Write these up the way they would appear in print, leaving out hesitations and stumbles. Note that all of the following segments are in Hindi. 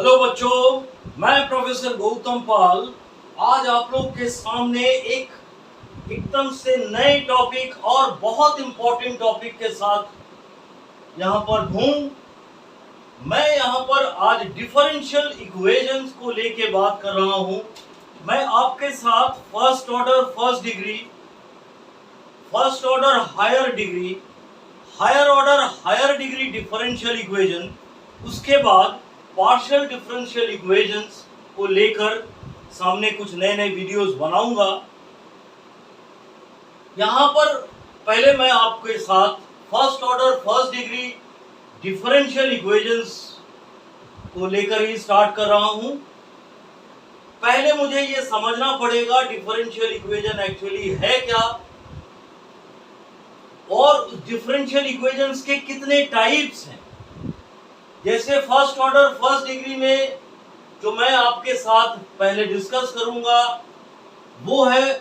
हेलो बच्चों, मैं प्रोफेसर गौतम पाल आज आप लोग के सामने एकदम से नए टॉपिक और बहुत इंपॉर्टेंट टॉपिक के साथ यहाँ पर हूँ। मैं यहाँ पर आज डिफरेंशियल इक्वेशंस को लेके बात कर रहा हूँ। मैं आपके साथ first order first degree, first order higher degree, higher order higher degree differential equation, उसके बाद पार्शियल डिफरेंशियल इक्वेशंस को लेकर सामने कुछ नए नए वीडियोस बनाऊंगा। यहाँ पर पहले मैं आपके साथ first order first degree differential equations को लेकर ही स्टार्ट कर रहा हूँ। पहले मुझे ये समझना पड़ेगा डिफरेंशियल इक्वेशन एक्चुअली है क्या, और डिफरेंशियल इक्वेशंस के कितने टाइप्स हैं। जैसे फर्स्ट ऑर्डर फर्स्ट डिग्री में जो मैं आपके साथ पहले डिस्कस करूंगा वो है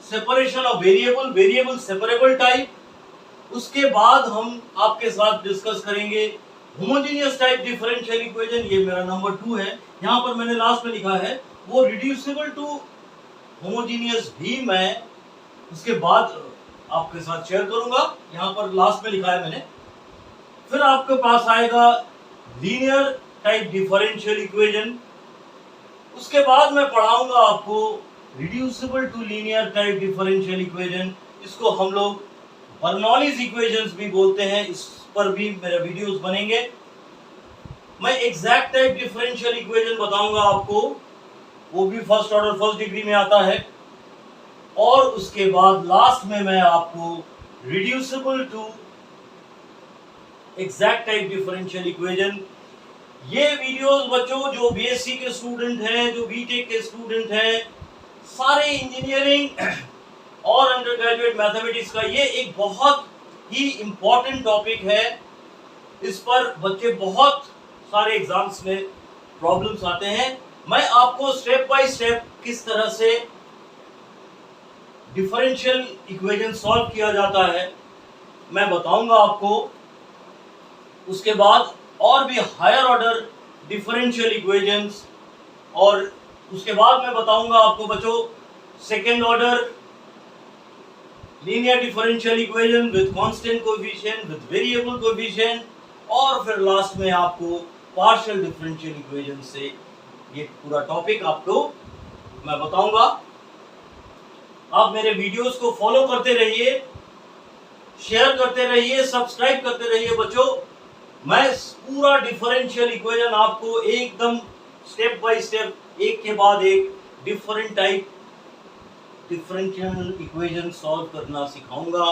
separation of variable, variable separable type. उसके बाद हम आपके साथ डिस्कस करेंगे होमोजेनियस टाइप डिफरेंशियल इक्वेशन, ये मेरा नंबर 2 है। यहाँ पर मैंने लास्ट में लिखा है वो रिड्यूसिबल टू होमोजेनियस भी मैं उसके बाद आपके साथ शेयर करूंगा। यहाँ पर लास्ट में लिखा है मैंने। फिर आपके पास आएगा लीनियर टाइप डिफरेंशियल इक्वेशन। उसके बाद मैं पढ़ाऊंगा आपको reducible to linear type differential equation. इसको हम लोग बर्नौलीज इक्वेशंस भी बोलते हैं, इस पर भी मेरे वीडियोस बनेंगे। मैं एग्जैक्ट टाइप डिफरेंशियल इक्वेशन बताऊंगा आपको, वो भी फर्स्ट ऑर्डर फर्स्ट डिग्री में आता है। और उसके बाद लास्ट में मैं आपको reducible to exact type differential equation. ये वीडियोस बच्चों जो बीएससी के स्टूडेंट हैं, जो बीटेक के स्टूडेंट हैं, सारे इंजीनियरिंग और अंडर ग्रेजुएट मैथमेटिक्स का ये एक बहुत ही इंपॉर्टेंट टॉपिक है। इस पर बच्चे बहुत सारे एग्जाम्स में प्रॉब्लम्स आते हैं। मैं आपको स्टेप बाय स्टेप किस तरह से डिफरेंशियल इक्वेशन सॉल्व किया जाता है मैं बताऊंगा आपको। उसके बाद और भी हायर ऑर्डर डिफरेंशियल इक्वेशंस, और उसके बाद मैं बताऊंगा आपको बच्चों second order linear differential equation with constant coefficient, with variable coefficient, और फिर लास्ट में आपको पार्शियल डिफरेंशियल इक्वेशन से ये पूरा टॉपिक आपको मैं बताऊंगा। आप मेरे वीडियोस को फॉलो करते रहिए, शेयर करते रहिए, सब्सक्राइब करते रहिए बच्चों। मैं पूरा डिफरेंशियल इक्वेशन आपको एकदम स्टेप बाय स्टेप एक के बाद एक different type differential equation solve करना सिखाऊंगा।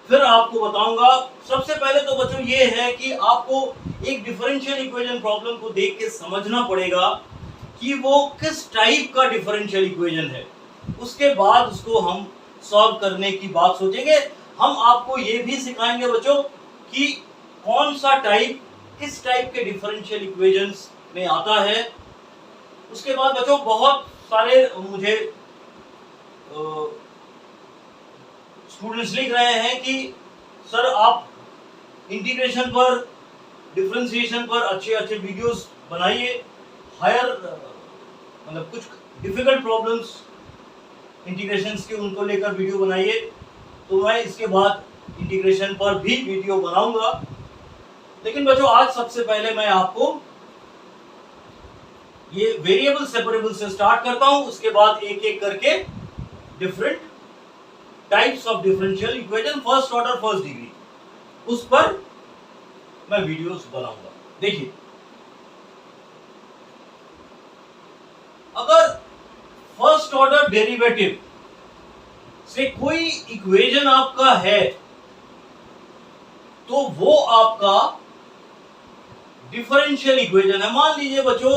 फिर आपको बताऊंगा, सबसे पहले तो बच्चों ये है कि आपको एक डिफरेंशियल इक्वेशन प्रॉब्लम को देख के समझना पड़ेगा कि वो किस टाइप का डिफरेंशियल इक्वेशन है। उसके बाद उसको हम सॉल्व करने की बात सोचेंगे। हम आपको ये भी सिखाएंगे बच्चों कि कौन सा टाइप किस टाइप के डिफरेंशियल इक्वेशंस में आता है। उसके बाद बच्चों बहुत सारे मुझे स्टूडेंट्स लिख रहे हैं कि सर आप इंटीग्रेशन पर, डिफरेंशिएशन पर अच्छे अच्छे वीडियोस बनाइए, हायर मतलब कुछ डिफिकल्ट प्रॉब्लम्स इंटीग्रेशंस के उनको लेकर वीडियो बनाइए। तो मैं इसके बाद इंटीग्रेशन पर भी वीडियो बनाऊंगा। लेकिन बच्चों आज सबसे पहले मैं आपको ये वेरिएबल सेपरेबल से स्टार्ट करता हूं। उसके बाद एक एक करके different types of differential equation first order first degree, उस पर मैं वीडियोस बनाऊंगा। देखिए, अगर फर्स्ट ऑर्डर डेरिवेटिव से कोई इक्वेशन आपका है तो वो आपका डिफरेंशियल इक्वेशन है। मान लीजिए बच्चों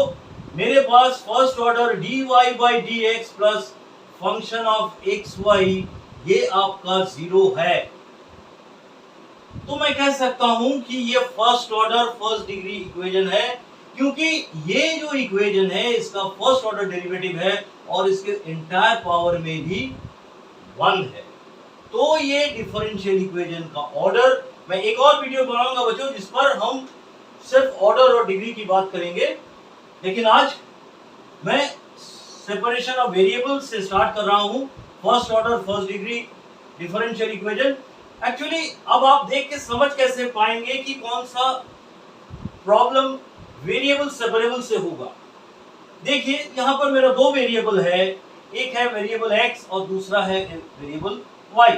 मेरे पास first order dy by D X plus function of X Y ये आपका 0 है, तो मैं कह सकता हूं कि ये first order first degree equation है, क्योंकि ये जो इक्वेशन है इसका फर्स्ट ऑर्डर डेरिवेटिव है और इसके एंटायर पावर में भी 1 है। तो ये डिफरेंशियल इक्वेशन का ऑर्डर, मैं एक और वीडियो बनाऊंगा बच्चों जिस पर हम सिर्फ ऑर्डर और डिग्री की बात करेंगे। लेकिन आज मैं सेपरेशन ऑफ वेरिएबल से स्टार्ट कर रहा हूं, first order first degree differential equation. Actually अब आप देख के समझ कैसे पाएंगे कि कौन सा प्रॉब्लम वेरिएबल सेपरेबल से होगा। देखिए यहां पर मेरा दो वेरिएबल है, एक है वेरिएबल x और दूसरा है वेरिएबल y।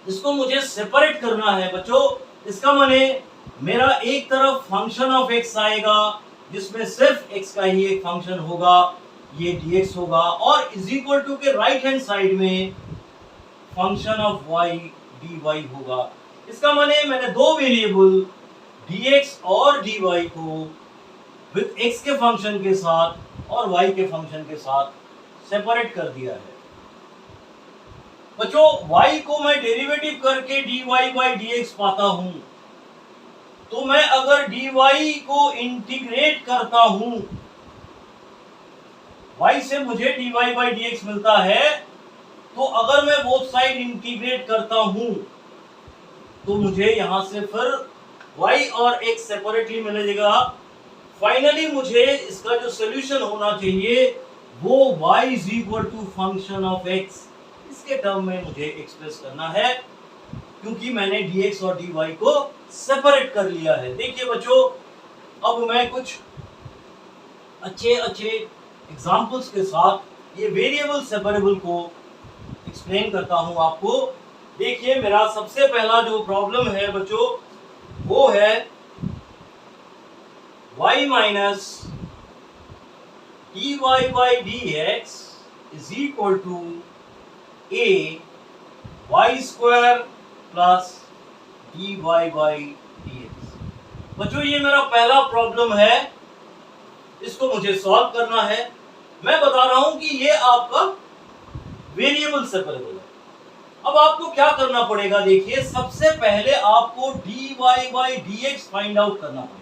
इसको मुझे सेपरेट करना है बच्चों। इसका माने मेरा एक तरफ फंक्शन ऑफ x आएगा जिसमें सिर्फ x का ही एक फंक्शन होगा, ये dx होगा, और इज इक्वल टू के राइट हैंड साइड में फंक्शन ऑफ y dy होगा। इसका माने मैंने दो वेरिएबल dx और dy को विद x के फंक्शन के साथ और y के फंक्शन के साथ सेपरेट कर दिया है। बच्चों y को मैं डेरिवेटिव करके dy बाई dx पाता हूं, तो मैं अगर dy को इंटीग्रेट करता हूं, y से मुझे dy बाई dx मिलता है, तो अगर मैं बोथ साइड इंटीग्रेट करता हूं तो मुझे यहां से फिर y और x सेपरेटली मिलेगा। फाइनली मुझे इसका जो सोल्यूशन होना चाहिए वो y is equal to function of x, इसके टर्म में मुझे एक्सप्रेस करना है, क्योंकि मैंने dx और dy को सेपरेट कर लिया है। देखिए बच्चों, अब मैं कुछ अच्छे एग्जांपल्स के साथ ये वेरिएबल सेपरेबल को एक्सप्लेन करता हूं आपको। देखिए मेरा सबसे पहला जो प्रॉब्लम है बच्चों वो है y minus dy by dx is equal to a y square plus dy by dx। बच्चों ये मेरा पहला प्रॉब्लम है, इसको मुझे सॉल्व करना है। मैं बता रहा हूं कि ये आपका वेरिएबल सेपरेबल है। अब आपको क्या करना पड़ेगा, देखिए सबसे पहले आपको dy by dx find out करना पड़ेगा।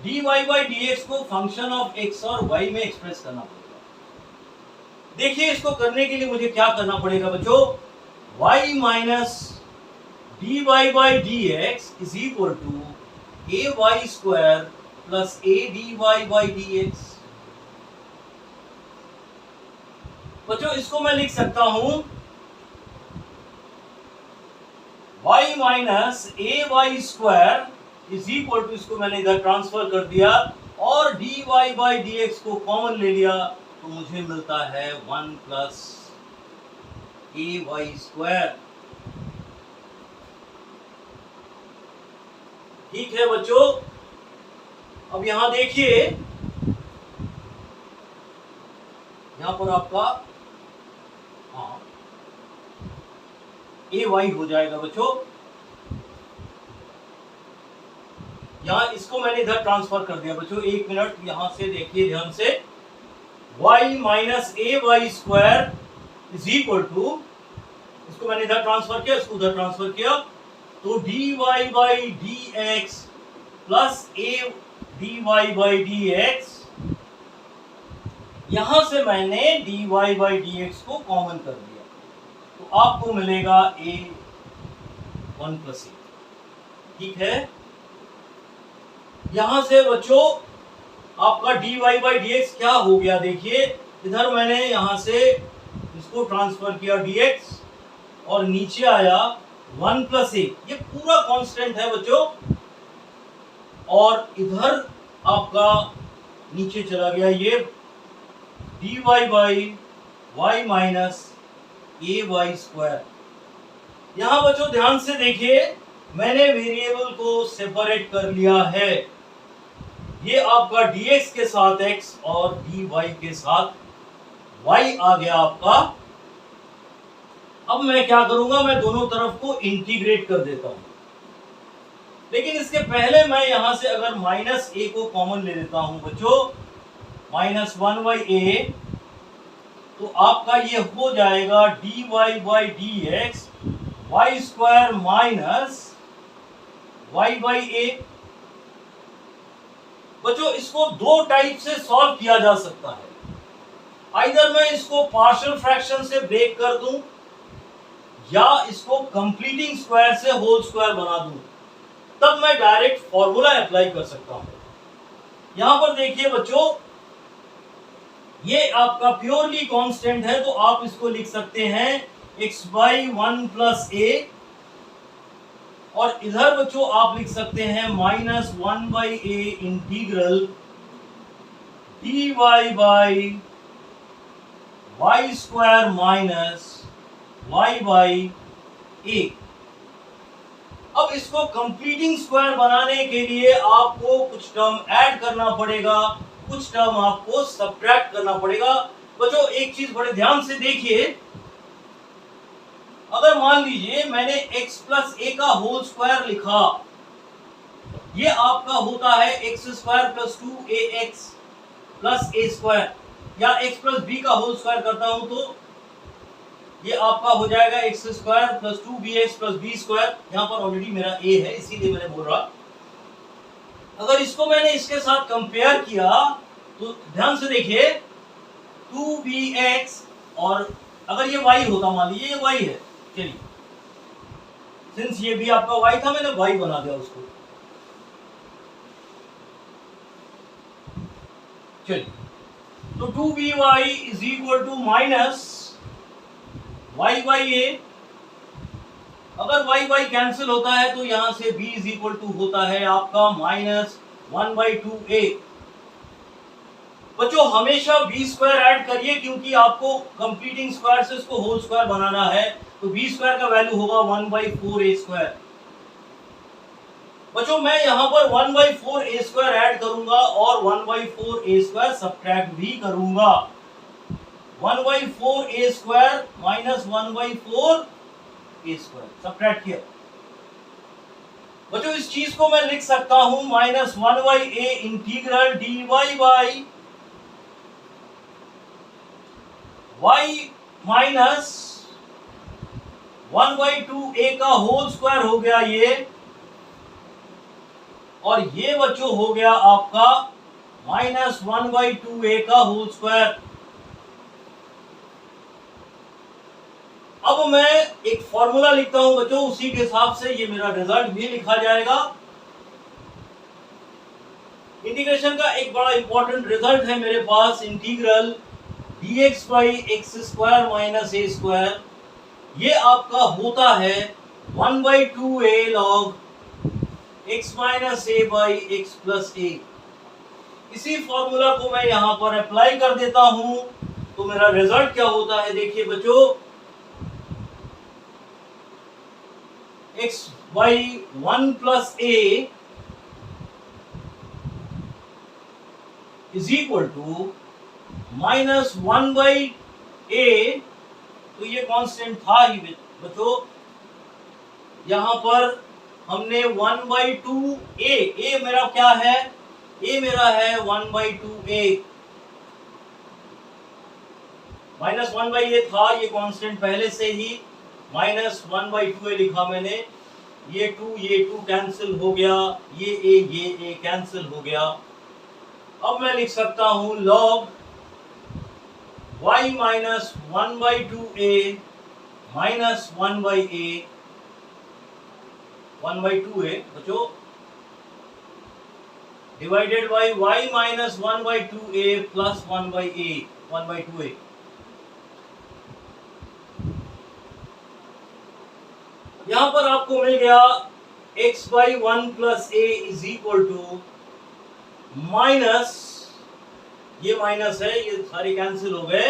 dy बाई dx को फंक्शन ऑफ x और y में एक्सप्रेस करना पड़ेगा। देखिए इसको करने के लिए मुझे क्या करना पड़ेगा बच्चों, y minus dy by dx is equal to ay square plus a dy by dx। बच्चों इसको मैं लिख सकता हूं y minus A Y square is equal to, इसको मैंने इधर ट्रांसफर कर दिया और dy बाई dx को कॉमन ले लिया, तो मुझे मिलता है 1 प्लस ए वाई स्क्वायर। ठीक है बच्चों, अब यहां देखिए, यहां पर आपका ए वाई हो जाएगा बच्चों। यहां इसको मैंने इधर ट्रांसफर कर दिया बच्चों, एक मिनट यहां से देखिए ध्यान से। y minus A Y square is equal to, इसको मैंने इधर ट्रांसफर किया, इसको उधर ट्रांसफर किया, तो dy by dx plus a dy by dx, यहां से मैंने dy बाई dx को कॉमन कर दिया, तो आपको मिलेगा a 1 प्लस a। ठीक है, यहां से बच्चों आपका dy बाई dx क्या हो गया, देखिए इधर मैंने यहां से इसको ट्रांसफर किया dx और नीचे आया 1 प्लस a, ये पूरा कांस्टेंट है बच्चों, और इधर आपका नीचे चला गया ये dy by y minus A Y square. यहां बच्चों ध्यान से देखिए, मैंने वेरिएबल को सेपरेट कर लिया है। ये आपका dx के साथ x और dy के साथ y आ गया आपका। अब मैं क्या करूंगा, मैं दोनों तरफ को इंटीग्रेट कर देता हूं, लेकिन इसके पहले मैं यहां से अगर माइनस a को कॉमन ले लेता हूं बच्चों, माइनस 1 बाई a, तो आपका ये हो जाएगा dy by dx y square minus y by a। बच्चों इसको दो टाइप से सॉल्व किया जा सकता है, आइदर मैं इसको पार्शियल फ्रैक्शन से ब्रेक कर दूं या इसको कंप्लीटिंग स्क्वायर से होल स्क्वायर बना दूं, तब मैं डायरेक्ट फॉर्मूला अप्लाई कर सकता हूं। यहां पर देखिए बच्चों, ये आपका प्योरली कांस्टेंट है, तो आप इसको लिख सकते हैं x बाई 1 प्लस ए, और इधर बच्चों आप लिख सकते हैं minus 1 by A integral dy by Y square minus y by A. अब इसको कंप्लीटिंग स्क्वायर बनाने के लिए आपको कुछ टर्म ऐड करना पड़ेगा, कुछ टर्म आपको सब्ट्रैक्ट करना पड़ेगा। बच्चों एक चीज बड़े ध्यान से देखिए, अगर मान लीजिए मैंने x प्लस ए का होल स्क्वायर लिखा, ये आपका होता है X square plus 2ax plus A square, या x प्लस बी का होल स्क्वायर करता हूं तो ये आपका हो जाएगा X square plus 2bx plus B square. यहां पर ऑलरेडी मेरा a है इसीलिए मैंने बोल रहा। अगर इसको मैंने इसके साथ कंपेयर किया तो ध्यान से देखिए 2bx, और अगर ये y होता, मान लीजिए ये y है, चलिए सिंस ये भी आपका y था मैंने y बना दिया उसको। चलिए तो 2by is equal to minus y by A. अगर y बाई कैंसिल होता है तो यहां से b इज इक्वल टू होता है आपका माइनस 1 बाई 2a। बच्चों हमेशा b स्क्वायर ऐड करिए, क्योंकि आपको कंप्लीटिंग स्क्वायर से इसको होल स्क्वायर बनाना है, तो b स्क्वायर का वैल्यू होगा 1 बाई 4a स्क्वायर। बच्चों मैं यहां पर 1 बाई 4a स्क्वायर ऐड करूंगा और 1 बाई 4a स्क्वायर सब्ट्रैक्ट भी करूंगा। 1 by 4a square minus 1 by 4a square subtract किया। बच्चों इस चीज को मैं लिख सकता हूं minus 1 by A integral dy by y minus 1 by 2a का होल स्क्वायर हो गया ये, और ये बच्चों हो गया आपका माइनस 1 बाई 2a का होल स्क्वायर। अब मैं एक फॉर्मूला लिखता हूं बच्चों, उसी के हिसाब से ये मेरा रिजल्ट भी लिखा जाएगा। इंटीग्रेशन का एक बड़ा इंपॉर्टेंट रिजल्ट है मेरे पास, integral dx by X square minus A square, ये आपका होता है 1 by 2a log x minus A by X plus A. इसी फॉर्मूला को मैं यहां पर अप्लाई कर देता हूं, तो मेरा रिजल्ट क्या होता है देखिए बच्चों, x by 1 plus A is equal to minus 1 by A, तो ये कांस्टेंट था ही बच्चों। यहां पर हमने 1 बाई 2a, ए मेरा क्या है, ए मेरा है 1 बाई 2a, माइनस 1 बाई ए था, ये कांस्टेंट पहले से ही माइनस 1 बाई 2a लिखा मैंने। ये 2 कैंसिल हो गया, ये a कैंसिल हो गया। अब मैं लिख सकता हूं log y minus 1 by 2a minus 1 by a, 1 by 2a बच्चों, divided by y minus 1 by 2a plus 1 by a, 1 by 2a। यहां पर आपको मिल गया x by 1 plus a is equal to minus, ये माइनस है, ये सारे कैंसिल हो गए,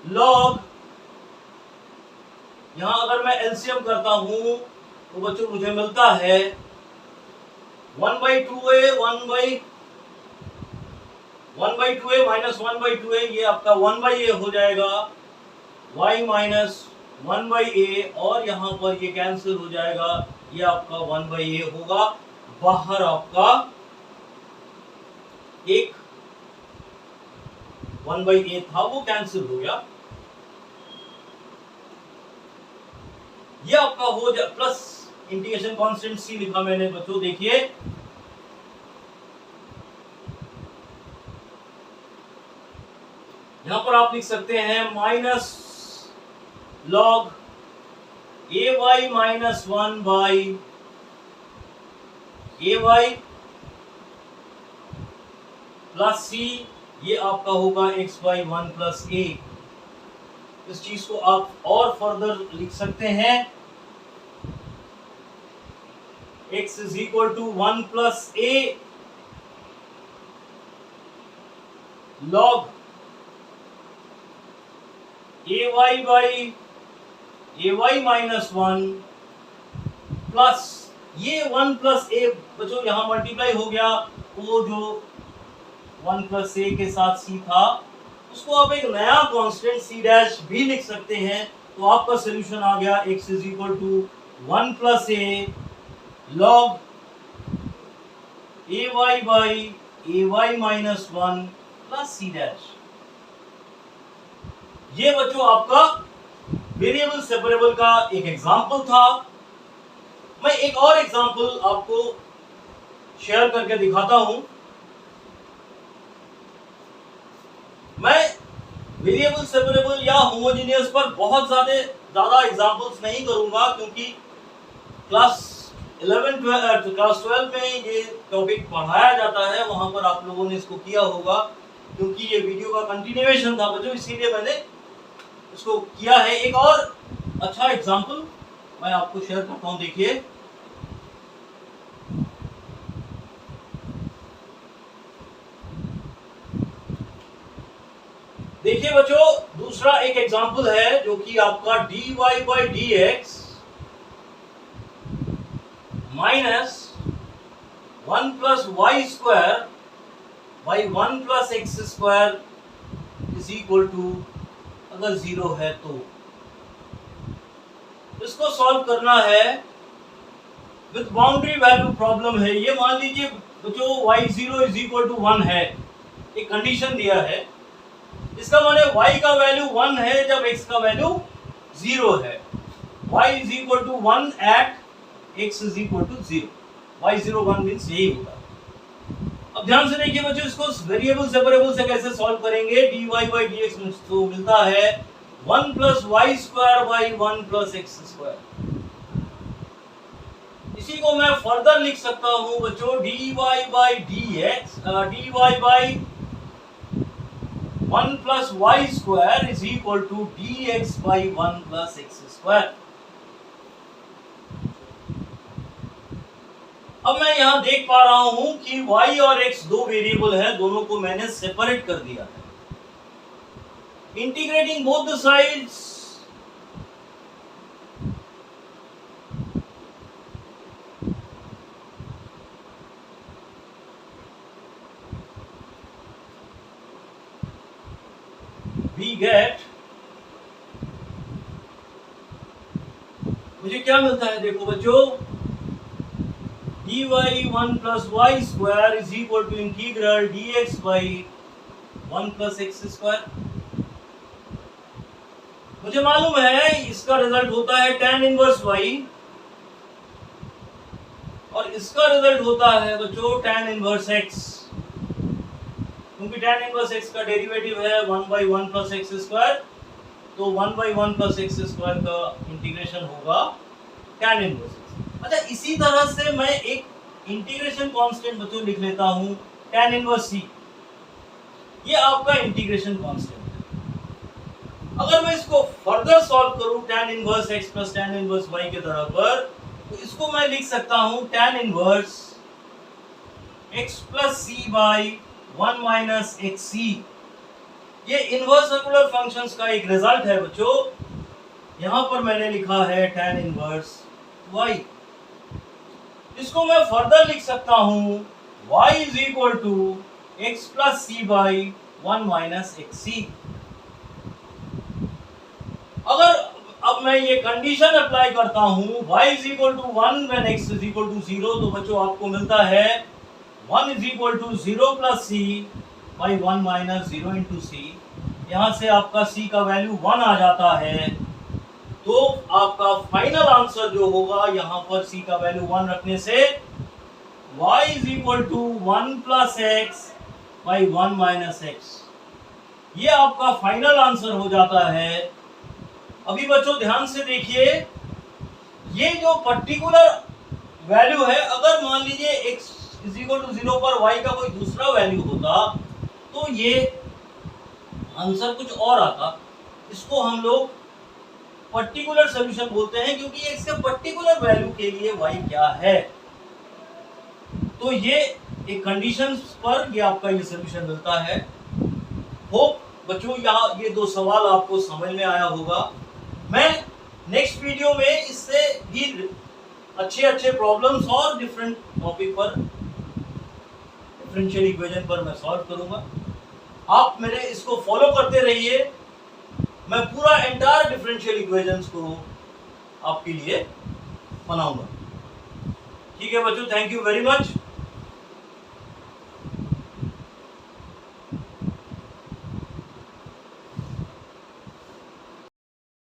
लॉग, यहां अगर मैं एलसीएम करता हूं तो बच्चों मुझे मिलता है 1 by 2a, 1 by 2a minus 1 by 2a, ये आपका 1 बाई a हो जाएगा, y माइनस 1 बाई a, और यहां पर ये कैंसिल हो जाएगा, ये आपका 1 बाई a होगा। बाहर आपका एक 1 बाई a था, वो कैंसिल हो गया। ये आपका हो जाए प्लस इंटीग्रेशन कांस्टेंट c लिखा मैंने बच्चों, देखिए यहां पर आप लिख सकते हैं minus log A Y minus 1 by A Y plus C, ये आपका होगा x बाई 1 प्लस ए। इस चीज को आप और फर्दर लिख सकते हैं, x is equal to 1 plus A log A Y by A Y minus 1 plus ये 1 प्लस ए बच्चों यहाँ मल्टीप्लाई हो गया, वो जो 1 प्लस ए के साथ सी था उसको आप एक नया कांस्टेंट सी डैश भी लिख सकते हैं। तो आपका सोल्यूशन आ गया x is equal to 1 plus A log A Y by A Y minus 1 plus C dash. ये बच्चों आपका वेरिएबल सेपरेबल का एक एग्जांपल था। मैं एक और एग्जांपल आपको शेयर करके दिखाता हूं। मैं वेरिएबल सेपरेबल या होमोजेनियस पर बहुत ज्यादा एग्जांपल्स नहीं करूंगा, क्योंकि क्लास 12 में ये टॉपिक पढ़ाया जाता है, वहां पर आप लोगों ने इसको किया होगा। क्योंकि ये वीडियो का कंटिन्यूएशन था बच्चों, इसीलिए मैंने इसको किया है। एक और अच्छा एग्जांपल मैं आपको शेयर करता हूं, देखिए। देखिए बच्चों, दूसरा एक एग्जांपल है जो कि आपका dy by dx minus 1 plus y square by 1 plus x square is equal to, अगर 0 है तो इसको सॉल्व करना है विद बाउंड्री वैल्यू प्रॉब्लम है। ये मान लीजिए बच्चों y0 इज इक्वल टू 1 है, एक कंडीशन दिया है। इसका माने y का वैल्यू 1 है जब x का वैल्यू 0 है। y is equal to 1 at x is equal to 0। y0 1 means यही होगा। अब ध्यान से देखिए बच्चों, इसको वेरिएबल सेपरेबल से कैसे सॉल्व करेंगे। dy बाई dx तो मिलता है 1 plus y square by 1 plus x square. इसी को मैं फर्दर लिख सकता हूं बच्चों, dy by dx dy by 1 plus y square is equal to dx by 1 plus x square. अब मैं यहां देख पा रहा हूं कि y और x दो वेरिएबल है, दोनों को मैंने सेपरेट कर दिया है। Integrating both the sides, we get, मुझे क्या मिलता है देखो बच्चों, dy 1 plus y square is equal to integral dx by 1 plus x square. मुझे मालूम है इसका रिजल्ट होता है tan इनवर्स y और इसका रिजल्ट होता है बच्चों tan इनवर्स x, क्योंकि tan इनवर्स x का डेरिवेटिव है 1 बाई 1 प्लस एक्स स्क्वायर, तो 1 बाई 1 प्लस एक्स स्क्वायर का इंटीग्रेशन होगा tan इनवर्स x। अच्छा, इसी तरह से मैं एक इंटीग्रेशन कांस्टेंट बच्चों लिख लेता हूं tan इनवर्स c। ये आपका इंटीग्रेशन कांस्टेंट है। अगर मैं इसको फर्दर सॉल्व करूं tan inverse x plus tan inverse y के तरह पर, तो इसको मैं लिख सकता हूं tan inverse x plus c by 1 minus xc। ये इनवर्स सर्कुलर फंक्शंस का एक रिजल्ट है बच्चों। यहां पर मैंने लिखा है tan इनवर्स y। इसको मैं फर्दर लिख सकता हूं y is equal to x plus c by 1 minus xc। अगर अब मैं ये कंडीशन अप्लाई करता हूं y is equal to 1 when x is equal to 0, तो बच्चों आपको मिलता है 1 is equal to 0 plus c by 1 minus 0 into C. यहाँ से आपका c का वैल्यू 1 आ जाता है, तो आपका फाइनल आंसर जो होगा यहाँ पर c का वैल्यू 1 रखने से y is equal to 1 plus x by 1 minus x, ये आपका फाइनल आंसर हो जाता है। अभी बच्चों ध्यान से देखिए, ये जो पर्टिकुलर वैल्यू है, अगर मान लीजिए x इज इक्वल टू 0 पर y का कोई दूसरा वैल्यू होता तो ये आंसर कुछ और आता। इसको हम लोग पर्टिकुलर सॉल्यूशन बोलते हैं, क्योंकि इसके पर्टिकुलर वैल्यू के लिए y क्या है। तो ये एक कंडीशंस पर ये आपका ये सॉल्यूशन मिलता है। होप बच्चों यहाँ ये दो सवाल आपको समझ में आया होगा। मैं नेक्स्ट वीडियो में इससे भी अच्छे प्रॉब्लम्स और डिफरेंट टॉपिक पर, डिफरेंशियल इक्वेशन पर मैं सॉल्व करूंगा। आप मेरे इसको फॉलो करते रहिए। मैं पूरा एंटायर डिफरेंशियल इक्वेशंस को आपके लिए बनाऊंगा। ठीक है बच्चों, थैंक यू वेरी मच।